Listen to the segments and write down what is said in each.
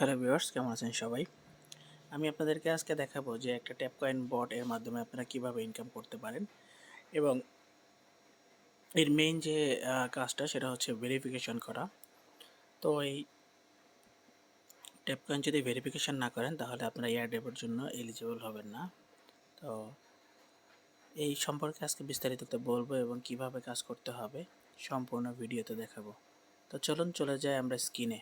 Hello viewers, কেমন আছেন সবাই? আমি আপনাদেরকে আজকে দেখাবো যে একটা ট্যাপকয়েন বট এর মাধ্যমে আপনারা কিভাবে ইনকাম করতে পারেন এবং এর মেইন যে কাজটা সেটা হচ্ছে ভেরিফিকেশন করা। তো এই ট্যাপকয়েন যদি ভেরিফিকেশন না করেন তাহলে আপনারা এয়ারড্রপের জন্য এলিজিবল হবেন না। তো এই সম্পর্কে আজকে বিস্তারিত বলবো এবং কিভাবে কাজ করতে হবে সম্পূর্ণ ভিডিওতে দেখাবো। তো চলুন চলে যাই আমরা স্ক্রিনে।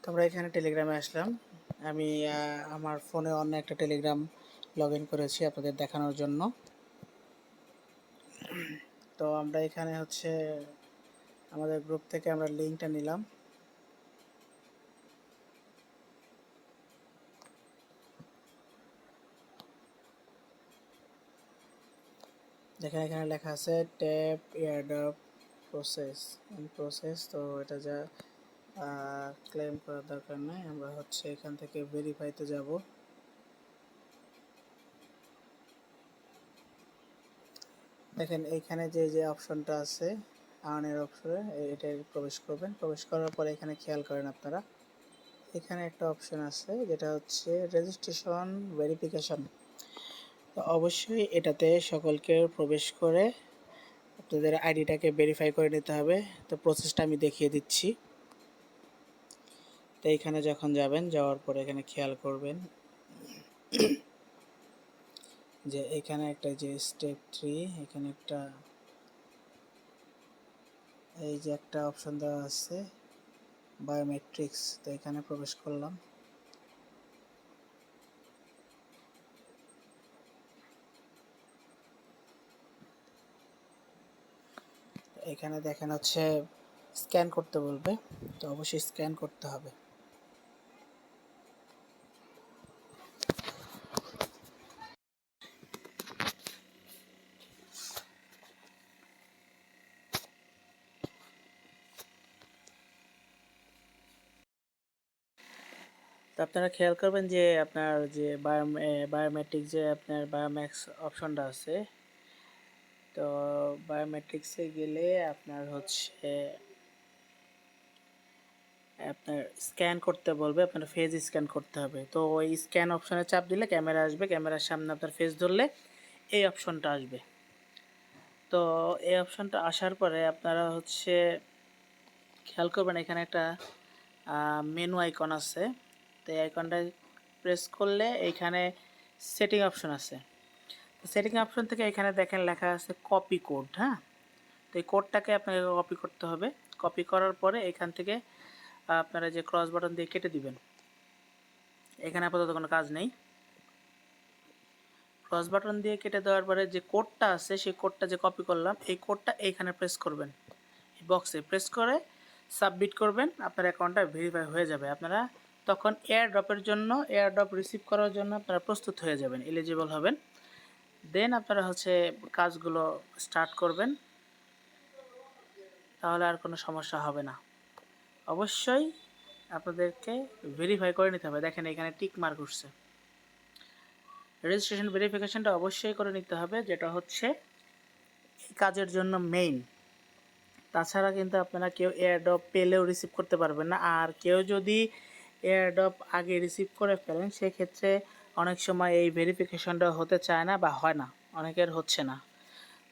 তো আমরা এখানে টেলিগ্রামে আসলাম। আমি আমার ফোনে অন্য একটা টেলিগ্রাম লগ ইন করেছি আপনাদের দেখানোর জন্য। তো আমরা এখানে হচ্ছে আমাদের গ্রুপ থেকে আমরা লিঙ্কটা নিলাম। দেখেন এখানে লেখা আছে ট্যাপ এয়ারড্রপ প্রসেস। তো এটা যা ক্লেম করার দরকার নেই, আমরা হচ্ছে এখান থেকে ভেরিফাইতে যাব। দেখেন এইখানে যে অপশনটা আছে আর্নের অপশনে, এটাই প্রবেশ করবেন। প্রবেশ করার পরে এখানে খেয়াল করেন আপনারা, এখানে একটা অপশন আছে যেটা হচ্ছে রেজিস্ট্রেশন ভেরিফিকেশন। তো অবশ্যই এটাতে সকলকে প্রবেশ করে আপনাদের আইডিটাকে ভেরিফাই করে নিতে হবে। তো প্রসেসটা আমি দেখিয়ে দিচ্ছি। তো এইখানে যখন যাবেন, যাওয়ার পরে এখানে খেয়াল করবেন যে এখানে একটা যে স্টেপ 3, এখানে একটা এই যে একটা অপশন দেওয়া আছে বায়োমেট্রিক্স। তো এখানে প্রবেশ করলাম। এখানে দেখেন হচ্ছে স্ক্যান করতে বলবে, তো অবশ্যই স্ক্যান করতে হবে। তো আপনারা খেয়াল করবেন যে আপনার যে বায়োমেট্রিক যে আপনার বায়োম্যাক্স অপশনটা আছে, তো বায়োমেট্রিক্সে গেলে আপনার হচ্ছে আপনার স্ক্যান করতে বলবে, আপনার ফেস স্ক্যান করতে হবে। তো ওই স্ক্যান অপশনে চাপ দিলে ক্যামেরা আসবে, ক্যামেরার সামনে আপনার ফেস ধরলে এই অপশনটা আসবে। তো এই অপশনটা আসার পরে আপনারা হচ্ছে খেয়াল করবেন এখানে একটা মেনু আইকন আছে। তো এই আইকনটা প্রেস করলে এইখানে সেটিং অপশন আছে। সেটিং অপশন থেকে এখানে দেখেন লেখা আছে কপি কোড। হ্যাঁ, তো এই কোডটাকে আপনাকে কপি করতে হবে। কপি করার পরে এখান থেকে আপনারা যে ক্রস বাটন দিয়ে কেটে দিবেন। এখানে আপাতত কোনো কাজ নেই। ক্রস বাটন দিয়ে কেটে দেওয়ার পরে যে কোডটা আছে সেই কোডটা যে কপি করলাম, এই কোডটা এইখানে প্রেস করবেন, এই বক্সে প্রেস করে সাবমিট করবেন। আপনার অ্যাকাউন্টটা ভেরিফাই হয়ে যাবে। আপনারা তখন এয়ারড্রপের জন্য, এয়ারড্রপ রিসিভ করার জন্য আপনারা প্রস্তুত হয়ে যাবেন, এলিজিবল হবেন। দেন আপনারা হচ্ছে কাজগুলো স্টার্ট করবেন, তাহলে আর কোনো সমস্যা হবে না। অবশ্যই আপনাদেরকে ভেরিফাই করে নিতে হবে। দেখেন এখানে টিক মার্ক উঠছে। রেজিস্ট্রেশন ভেরিফিকেশনটা অবশ্যই করে নিতে হবে, যেটা হচ্ছে এই কাজের জন্য মেইন। তাছাড়া কিন্তু আপনারা কেউ এয়ারড্রপ পেলেও রিসিভ করতে পারবেন না। আর কেউ যদি এয়ারড্রপ আগে রিসিভ করে ফেলেন, সেক্ষেত্রে অনেক সময় এই ভেরিফিকেশনটা হতে চায় না বা হয় না, অনেকের হচ্ছে না।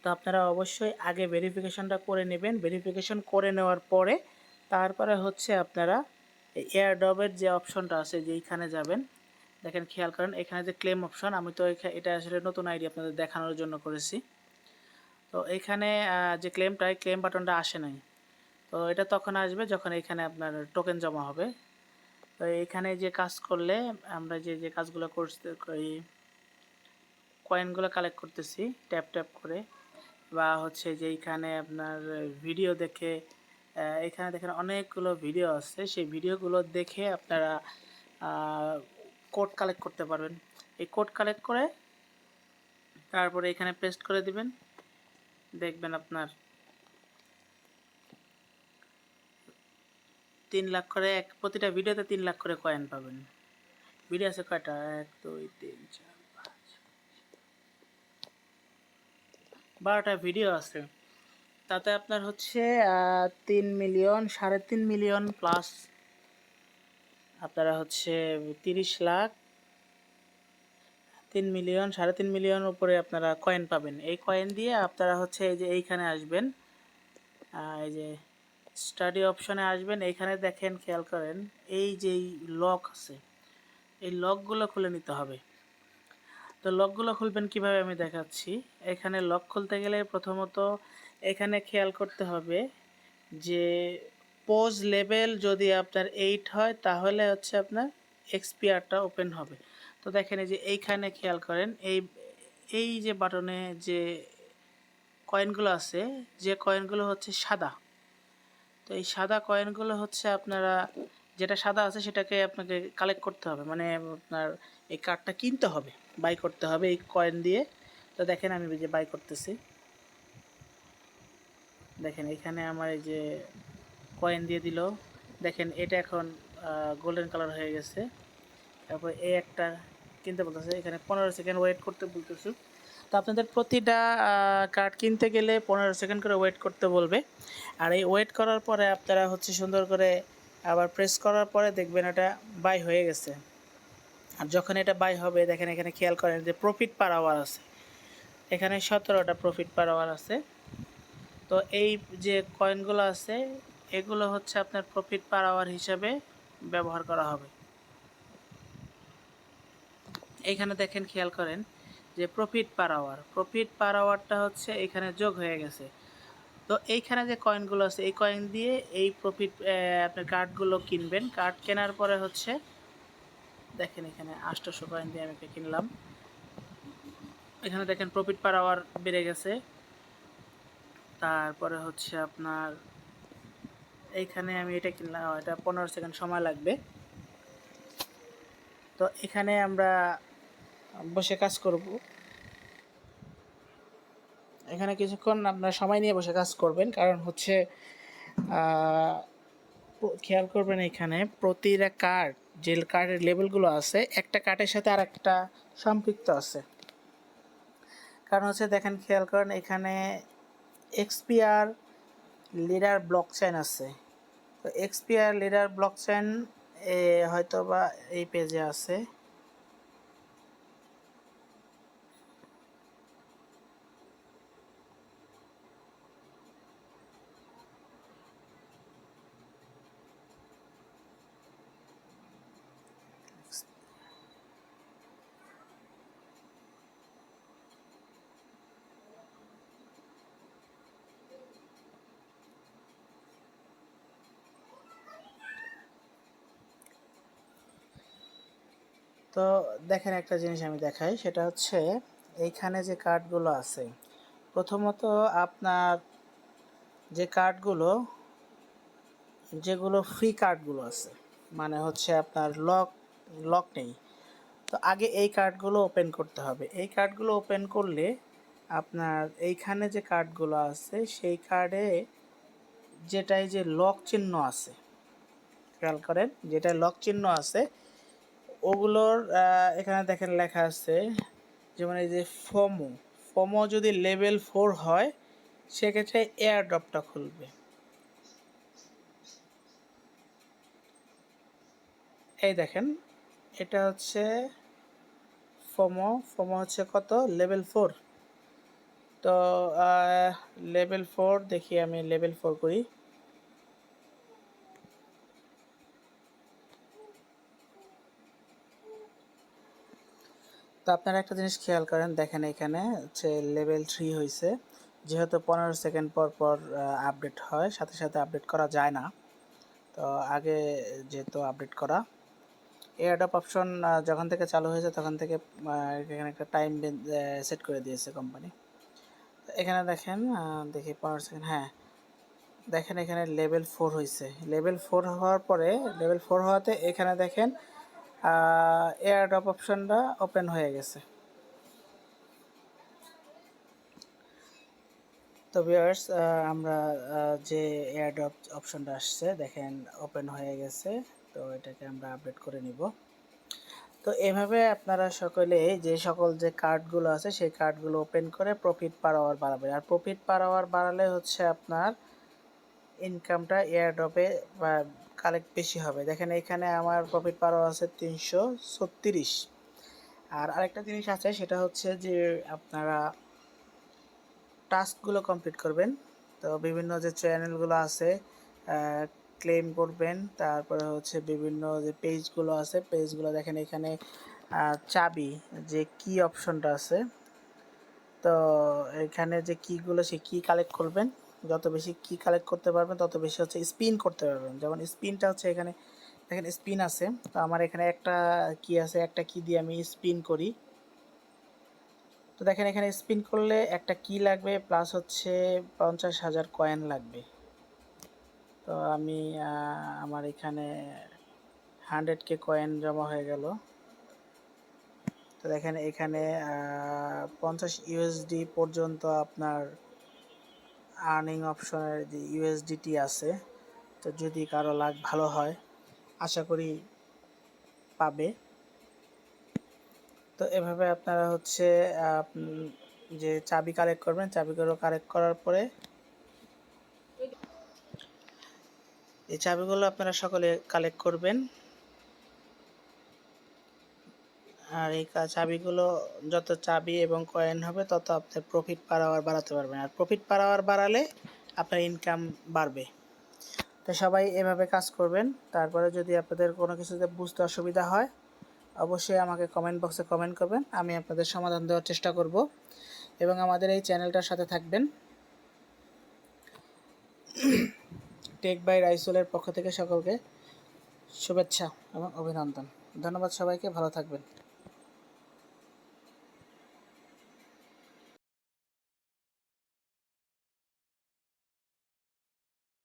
তো আপনারা অবশ্যই আগে ভেরিফিকেশনটা করে নেবেন। ভেরিফিকেশন করে নেওয়ার পরে তারপরে হচ্ছে আপনারা এয়ারড্রপের যে অপশনটা আছে যেইখানে যাবেন, দেখেন খেয়াল করেন এখানে যে ক্লেম অপশন, আমি তো এটা আসলে নতুন আইডি আপনাদের দেখানোর জন্য করেছি। তো এখানে যে ক্লেম বাটনটা আসে নাই, তো এটা তখন আসবে যখন এখানে আপনার টোকেন জমা হবে। তো এখানে যে কাজ করলে আমরা যে কাজগুলো করতে এই কয়েনগুলো কালেক্ট করতেছি ট্যাপ ট্যাপ করে, বা হচ্ছে যে এইখানে আপনার ভিডিও দেখে, এখানে দেখেন অনেকগুলো ভিডিও আছে, সেই ভিডিওগুলো দেখে আপনারা কোড কালেক্ট করতে পারবেন। এই কোড কালেক্ট করে তারপরে এখানে পেস্ট করে দিবেন। দেখবেন আপনার 3 লাখ করে প্রতিটা ভিডিওতে 3 লাখ করে কয়েন পাবেন। ভিডিও আছে কয়টা, 1 2 3 4 5 12টা ভিডিও আছে। তো তাতে আপনার হচ্ছে 3 মিলিয়ন 3.5 মিলিয়ন প্লাস আপনারা হচ্ছে 30 লাখ 3 মিলিয়ন 3.5 মিলিয়ন উপরে আপনারা কয়েন পাবেন। এই কয়েন দিয়ে আপনারা হচ্ছে এই যে এইখানে আসবেন, এই যে স্টাডি অপশনে আসবেন, এইখানে দেখেন খেয়াল করেন এই যে লক আছে, এই লকগুলো খুলে নিতে হবে। তো লকগুলো খুলবেন কিভাবে আমি দেখাচ্ছি। এখানে লক খুলতে গেলে প্রথমত এখানে খেয়াল করতে হবে যে পোজ লেভেল যদি আপনার 8 হয় তাহলে হচ্ছে আপনার এক্সপিআরটা ওপেন হবে। তো দেখেন এই যে এইখানে খেয়াল করেন এই যে বাটনে যে কয়েনগুলো আছে, যে কয়েনগুলো হচ্ছে সাদা, তো এই সাদা কয়েনগুলো হচ্ছে আপনারা যেটা সাদা আছে সেটাকে আপনাকে কালেক্ট করতে হবে, মানে আপনার এই কার্ডটা কিনতে হবে, বাই করতে হবে এই কয়েন দিয়ে। তো দেখেন আমি যে বাই করতেছি, দেখেন এখানে আমার এই যে কয়েন দিয়ে দিল, দেখেন এটা এখন গোল্ডেন কালার হয়ে গেছে। তারপর এই একটা কিনতে বলতেছে, এখানে 15 সেকেন্ড ওয়েট করতে বলতেছে। তো আপনাদের প্রতিটা কার্ড কিনতে গেলে 15 সেকেন্ড করে ওয়েট করতে বলবে। আর এই ওয়েট করার পরে আপনারা হচ্ছে সুন্দর করে আবার প্রেস করার পরে দেখবেন এটা বাই হয়ে গেছে। আর যখন এটা বাই হবে দেখেন এখানে খেয়াল করেন যে প্রফিট পার আওয়ার আছে, এখানে 17টা প্রফিট পার আওয়ার আছে। তো এই যে কয়েনগুলো আছে এগুলো হচ্ছে আপনার প্রফিট পার আওয়ার হিসাবে ব্যবহার করা হবে। এইখানে দেখেন খেয়াল করেন যে প্রফিট পার আওয়ারটা হচ্ছে এখানে যোগ হয়ে গেছে। তো এইখানে যে কয়েনগুলো আছে এই কয়েন দিয়ে এই প্রফিট আপনার কার্ডগুলো কিনবেন। কার্ড কেনার পরে হচ্ছে দেখেন এখানে 800 কয়েন দিয়ে আমি কিনলাম, এখানে দেখেন প্রফিট পার আওয়ার বেড়ে গেছে। তারপরে হচ্ছে আপনার এইখানে আমি এটা কিনলাম, এটা 15 সেকেন্ড সময় লাগবে। তো এখানে আমরা বসে কাজ করব, এখানে কিছুক্ষণ আপনার সময় নিয়ে বসে কাজ করবেন, কারণ হচ্ছে খেয়াল করবেন এখানে প্রতিটা কার্ড যে কার্ডের লেবেলগুলো আছে একটা কার্ডের সাথে আর একটা সম্পৃক্ত আছে। কারণ হচ্ছে দেখেন খেয়াল করেন এখানে এক্সপিআর লিডার ব্লক চেইন আছে। তো এক্সপিআর লিডার ব্লক চেইন হয়তো বা এই পেজে আছে। তো দেখেন একটা জিনিস আমি দেখাই, সেটা হচ্ছে এইখানে যে কার্ডগুলো আছে, প্রথমত আপনার যে কার্ডগুলো যেগুলো ফ্রি কার্ডগুলো আছে, মানে হচ্ছে আপনার লক নেই, তো আগে এই কার্ডগুলো ওপেন করতে হবে। এই কার্ডগুলো ওপেন করলে আপনার এইখানে যে কার্ডগুলো আছে সেই কার্ডে যেটাই যে লক চিহ্ন আছে, খেয়াল করেন যেটা লক চিহ্ন আছে ওগুলোর এখানে দেখেন লেখা আছে, যেমন এই যে ফোমো যদি লেভেল 4 হয় সেক্ষেত্রে এয়ার ড্রপটা খুলবে। এই দেখেন এটা হচ্ছে ফোমো হচ্ছে কত, লেভেল 4। তো লেভেল 4 দেখি, আমি লেভেল 4 করি। তো আপনারা একটা জিনিস খেয়াল করেন, দেখেন এখানে হচ্ছে লেভেল 3 হয়েছে, যেহেতু 15 সেকেন্ড পর পর আপডেট হয়, সাথে সাথে আপডেট করা যায় না, তো আগে যেহেতু আপডেট করা। এয়ারড্রপ অপশন যখন থেকে চালু হয়েছে তখন থেকে এখানে একটা টাইম সেট করে দিয়েছে কোম্পানি। এখানে দেখেন দেখি 15 সেকেন্ড, হ্যাঁ দেখেন এখানে লেভেল 4 হয়েছে। লেভেল 4 হওয়ার পরে লেভেল 4 হওয়াতে এখানে দেখেন এয়ারড্রপ অপশনটা ওপেন হয়ে গেছে। তো ভিউয়ার্স আমরা যে এয়ারড্রপ অপশনটা আসছে দেখেন ওপেন হয়ে গেছে, তো এটাকে আমরা আপডেট করে নিব। তো এভাবে আপনারা সকলে যে সকল যে কার্ডগুলো আছে সেই কার্ডগুলো ওপেন করে প্রফিট পার আওয়ার বাড়াবেন। আর প্রফিট পার আওয়ার বাড়ালে হচ্ছে আপনার ইনকামটা এয়ারড্রপে বা কালেক্ট বেশি হবে। দেখেন এখানে আমার প্রফিট পার আওয়ার আছে 336। আর আরেকটা জিনিস আছে, সেটা হচ্ছে যে আপনারা টাস্কগুলো কমপ্লিট করবেন। তো বিভিন্ন যে চ্যানেলগুলো আছে ক্লেম করবেন, তারপরে হচ্ছে বিভিন্ন যে পেজগুলো আছে পেজগুলো দেখেন এখানে চাবি যে কি অপশনটা আছে, তো এখানে যে কিগুলো সেই কি কালেক্ট করবেন। যত বেশি কি কালেক্ট করতে পারবেন তত বেশি হচ্ছে স্পিন করতে পারবেন। যেমন স্পিনটা হচ্ছে এখানে দেখেন স্পিন আছে, তো আমার এখানে একটা কি আছে, একটা কি দিয়ে আমি স্পিন করি। তো দেখেন এখানে স্পিন করলে একটা কি লাগবে প্লাস হচ্ছে 50,000 কয়েন লাগবে। তো আমি আমার এখানে 100K কয়েন জমা হয়ে গেল। তো দেখেন এখানে 50 ইউএসডি পর্যন্ত আপনার আর্নিং অপশনের যে ইউএসডিটি আছে। তো যদি কারো লাক ভালো হয় আশা করি পাবে। তো এভাবে আপনারা হচ্ছে যে চাবি কালেক্ট করবেন, চাবিগুলো কালেক্ট করার পরে এই চাবিগুলো আপনারা সকলে কালেক্ট করবেন। আর এই চাবিগুলো যত চাবি এবং কয়েন হবে তত আপনার প্রফিট পার আওয়ার বাড়াতে পারবেন। আর প্রফিট পার আওয়ার বাড়ালে আপনার ইনকাম বাড়বে। তো সবাই এভাবে কাজ করবেন। তারপরে যদি আপনাদের কোনো কিছুতে বুঝতে অসুবিধা হয় অবশ্যই আমাকে কমেন্ট বক্সে কমেন্ট করবেন, আমি আপনাদের সমাধান দেওয়ার চেষ্টা করব। এবং আমাদের এই চ্যানেলটার সাথে থাকবেন। টেক বাই রাইসুলের পক্ষ থেকে সকলকে শুভেচ্ছা এবং অভিনন্দন। ধন্যবাদ সবাইকে, ভালো থাকবেন।